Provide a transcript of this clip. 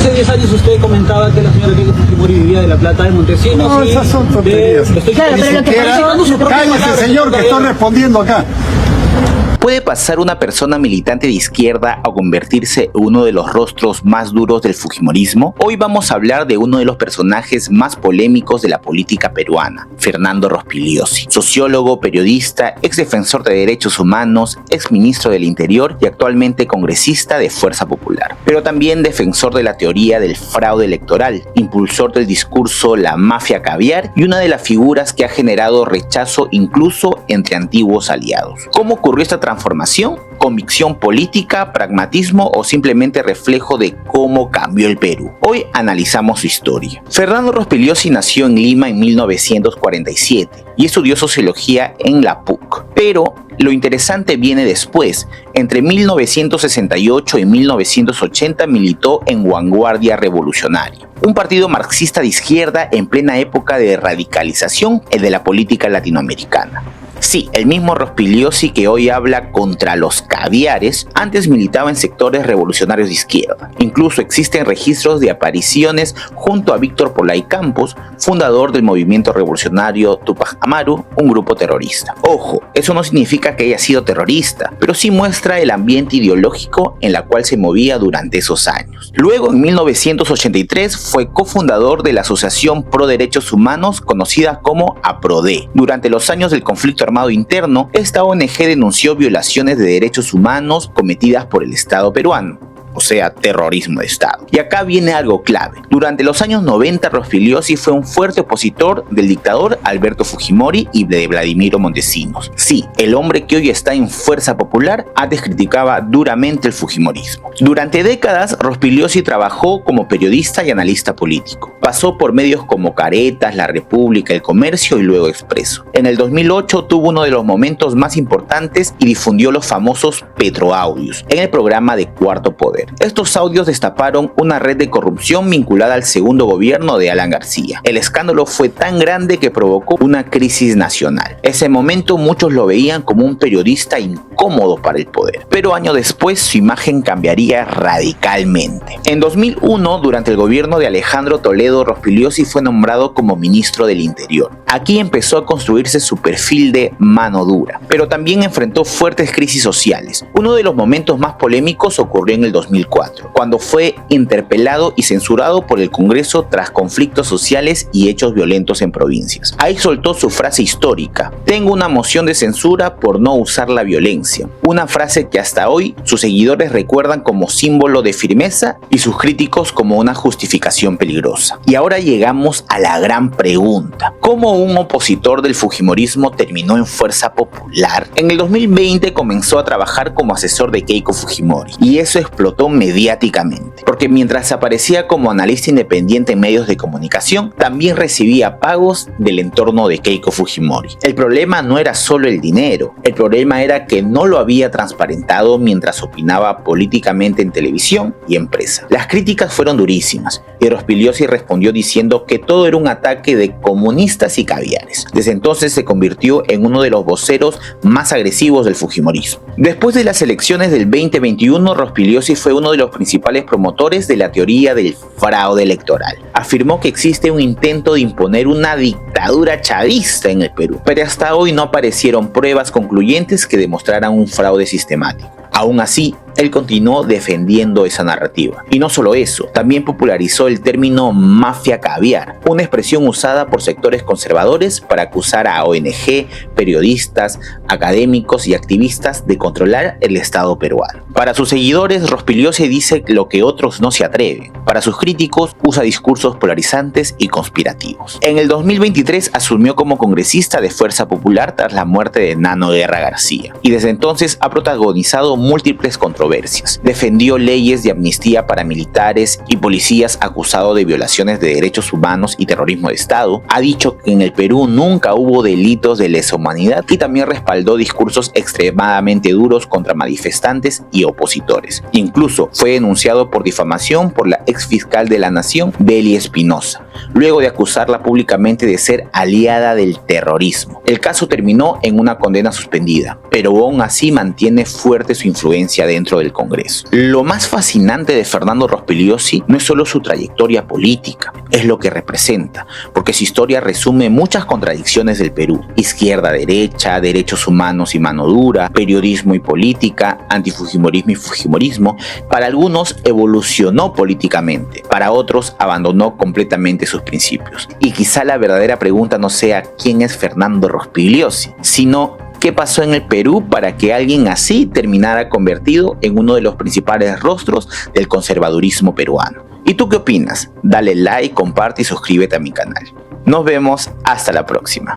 Hace 10 años usted comentaba que la señora Keiko Fujimori vivía de la plata de Montesinos. No, esas son tonterías. Claro, Ni siquiera, cállese, señor, que estoy respondiendo acá. ¿Puede pasar una persona militante de izquierda a convertirse en uno de los rostros más duros del fujimorismo? Hoy vamos a hablar de uno de los personajes más polémicos de la política peruana, Fernando Rospigliosi, sociólogo, periodista, ex defensor de derechos humanos, ex ministro del Interior y actualmente congresista de Fuerza Popular, pero también defensor de la teoría del fraude electoral, impulsor del discurso La Mafia Caviar y una de las figuras que ha generado rechazo incluso entre antiguos aliados. ¿Cómo ocurrió esta transformación? ¿Convicción política, pragmatismo o simplemente reflejo de cómo cambió el Perú? Hoy analizamos su historia. Fernando Rospigliosi nació en Lima en 1947 y estudió sociología en la PUC. Pero lo interesante viene después. Entre 1968 y 1980 militó en Vanguardia Revolucionaria, un partido marxista de izquierda en plena época de radicalización de la política latinoamericana. Sí, el mismo Rospigliosi que hoy habla contra los caviares, antes militaba en sectores revolucionarios de izquierda. Incluso existen registros de apariciones junto a Víctor Polay Campos, fundador del movimiento revolucionario Tupac Amaru, un grupo terrorista. Ojo, eso no significa que haya sido terrorista, pero sí muestra el ambiente ideológico en la cual se movía durante esos años. Luego, en 1983, fue cofundador de la Asociación Pro Derechos Humanos, conocida como APRODE. Durante los años del conflicto armado interno, esta ONG denunció violaciones de derechos humanos cometidas por el Estado peruano, o sea, terrorismo de Estado. Y acá viene algo clave. Durante los años 90, Rospigliosi fue un fuerte opositor del dictador Alberto Fujimori y de Vladimiro Montesinos. Sí, el hombre que hoy está en Fuerza Popular antes criticaba duramente el fujimorismo. Durante décadas, Rospigliosi trabajó como periodista y analista político. Pasó por medios como Caretas, La República, El Comercio y luego Expreso. En el 2008 tuvo uno de los momentos más importantes y difundió los famosos petroaudios en el programa de Cuarto Poder. Estos audios destaparon una red de corrupción vinculada al segundo gobierno de Alan García. El escándalo fue tan grande que provocó una crisis nacional. Ese momento muchos lo veían como un periodista incómodo para el poder, pero años después su imagen cambiaría radicalmente. En 2001, durante el gobierno de Alejandro Toledo, Rospigliosi fue nombrado como ministro del Interior. Aquí empezó a construirse su perfil de mano dura, pero también enfrentó fuertes crisis sociales. Uno de los momentos más polémicos ocurrió en el 2004, cuando fue interpelado y censurado por el Congreso tras conflictos sociales y hechos violentos en provincias. Ahí soltó su frase histórica: "Tengo una moción de censura por no usar la violencia", una frase que hasta hoy sus seguidores recuerdan como símbolo de firmeza y sus críticos como una justificación peligrosa. Y ahora llegamos a la gran pregunta: ¿cómo un opositor del fujimorismo terminó en Fuerza Popular? En el 2020 comenzó a trabajar como asesor de Keiko Fujimori y eso explotó mediáticamente, porque mientras aparecía como analista independiente en medios de comunicación, también recibía pagos del entorno de Keiko Fujimori. El problema no era solo el dinero, el problema era que no lo había transparentado mientras opinaba políticamente en televisión y en prensa. Las críticas fueron durísimas y Rospigliosi respondió diciendo que todo era un ataque de comunistas y caviares. Desde entonces se convirtió en uno de los voceros más agresivos del fujimorismo. Después de las elecciones del 2021, Rospigliosi fue uno de los principales promotores de la teoría del fraude electoral. Afirmó que existe un intento de imponer una dictadura chavista en el Perú, pero hasta hoy no aparecieron pruebas concluyentes que demostraran un fraude sistemático. Aún así, él continuó defendiendo esa narrativa. Y no solo eso, también popularizó el término mafia caviar, una expresión usada por sectores conservadores para acusar a ONG, periodistas, académicos y activistas de controlar el Estado peruano. Para sus seguidores, Rospigliosi dice lo que otros no se atreven. Para sus críticos, usa discursos polarizantes y conspirativos. En el 2023 asumió como congresista de Fuerza Popular tras la muerte de Nano Guerra García, y desde entonces ha protagonizado múltiples controversias. Defendió leyes de amnistía para militares y policías acusados de violaciones de derechos humanos y terrorismo de Estado. Ha dicho que en el Perú nunca hubo delitos de lesa humanidad y también respaldó discursos extremadamente duros contra manifestantes y opositores. Incluso fue denunciado por difamación por la la exfiscal de la Nación, Bely Espinosa, luego de acusarla públicamente de ser aliada del terrorismo. El caso terminó en una condena suspendida, pero aún así mantiene fuerte su influencia dentro del Congreso. Lo más fascinante de Fernando Rospigliosi no es solo su trayectoria política, es lo que representa, porque su historia resume muchas contradicciones del Perú: izquierda-derecha, derechos humanos y mano dura, periodismo y política, antifujimorismo y fujimorismo. Para algunos evolucionó políticamente, para otros abandonó completamente sus principios. Y quizá la verdadera pregunta no sea quién es Fernando Rospigliosi, sino ¿qué pasó en el Perú para que alguien así terminara convertido en uno de los principales rostros del conservadurismo peruano? ¿Y tú qué opinas? Dale like, comparte y suscríbete a mi canal. Nos vemos hasta la próxima.